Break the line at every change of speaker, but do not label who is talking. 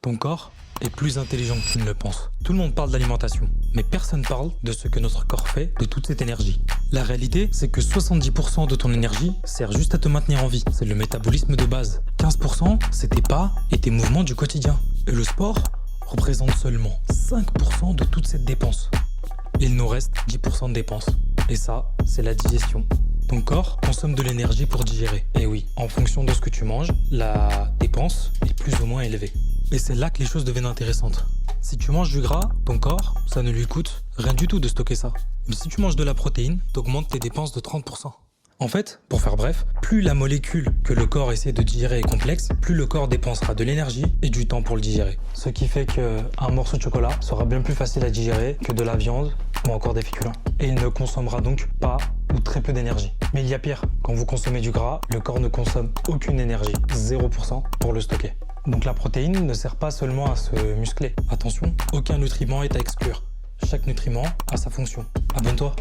Ton corps est plus intelligent que tu ne le penses. Tout le monde parle d'alimentation, mais personne parle de ce que notre corps fait de toute cette énergie. La réalité, c'est que 70% de ton énergie sert juste à te maintenir en vie. C'est le métabolisme de base. 15%, c'est tes pas et tes mouvements du quotidien. Et le sport représente seulement 5% de toute cette dépense. Il nous reste 10% de dépenses. Et ça, c'est la digestion. Ton corps consomme de l'énergie pour digérer. Et oui, en fonction de ce que tu manges, la dépense est plus ou moins élevée. Et c'est là que les choses deviennent intéressantes. Si tu manges du gras, ton corps, ça ne lui coûte rien du tout de stocker ça. Mais si tu manges de la protéine, t'augmentes tes dépenses de 30%. En fait, pour faire bref, plus la molécule que le corps essaie de digérer est complexe, plus le corps dépensera de l'énergie et du temps pour le digérer. Ce qui fait qu'un morceau de chocolat sera bien plus facile à digérer que de la viande ou encore des féculents. Et il ne consommera donc pas ou très peu d'énergie. Mais il y a pire, quand vous consommez du gras, le corps ne consomme aucune énergie, 0% pour le stocker. Donc la protéine ne sert pas seulement à se muscler. Attention, aucun nutriment est à exclure. Chaque nutriment a sa fonction. Abonne-toi.